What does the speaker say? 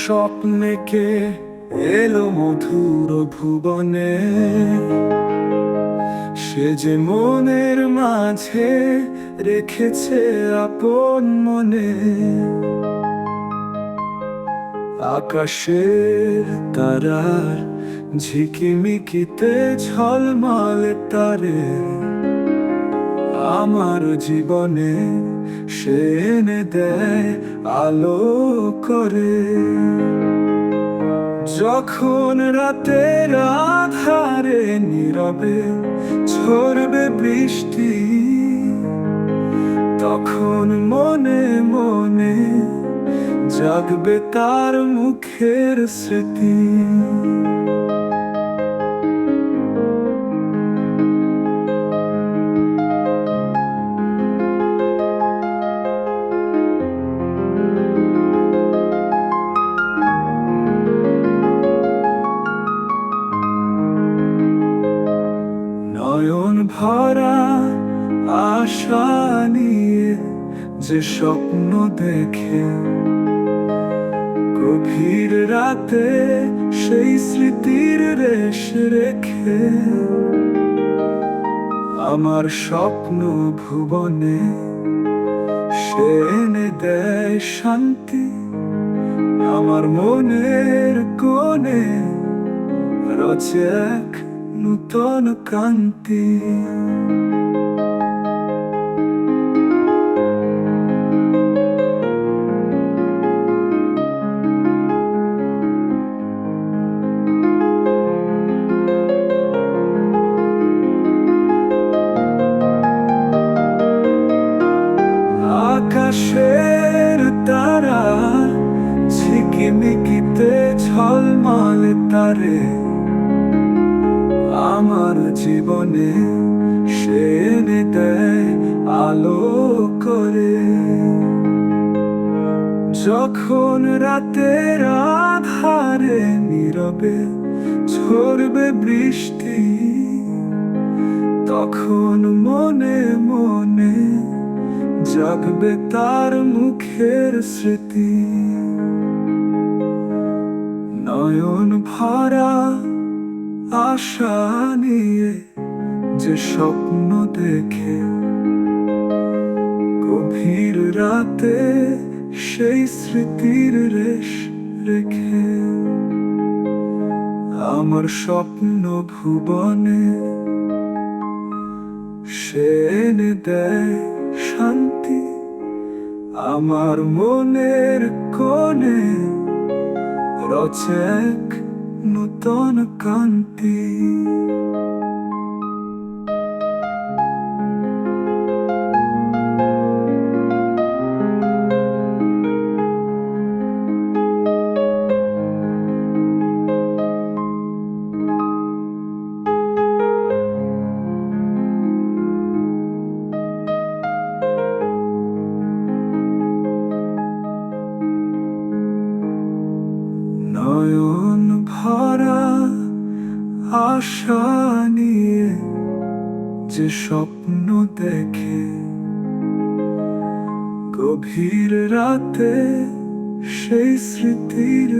স্বপ্নে কে এলো মধুর ভুবনে, সে যে মনের মাঝে রেখেছে আপন মনে। আকাশের তারার ঝিকিমিকিতে ঝলমলে তারে আমার জীবনে সে এনে দেয় আলো করে। যখন রাতের আধারে নীরবে ঝরবে বৃষ্টি, তখন মনে মনে জাগবে তার মুখের স্মৃতি। নয়ন ভরা আশা নিয়ে যে স্বপ্ন দেখে, গভীর রাতে সেই স্মৃতির রেশ রেখে আমার স্বপ্ন ভুবনে সে এনে দেয় শান্তি। আমার মনের কোণে রচে এক নূতন কান্তি। আকাশের তারা ঝিকিমিকিতে ঝলমলে তারে আমার জীবনে সে এনে দেয় আলো করে। যখন রাতের আধারে নীরবে ঝরবে বৃষ্টি, তখন মনে মনে জাগবে তার মুখের স্মৃতি। নয়ন ভরা আশা নিয়ে যে স্বপ্ন দেখে, গভীর রাতে সেই স্মৃতির রেশ রেখে আমার স্বপ্ন ভুবনে সে এনে দেয় শান্তি। আমার মনের কোণে রচে এক নূতন কান্তি। নয়ন ভরা আশা নিয়ে যে স্বপ্ন দেখে, গভীর রাতে সেই স্মৃতির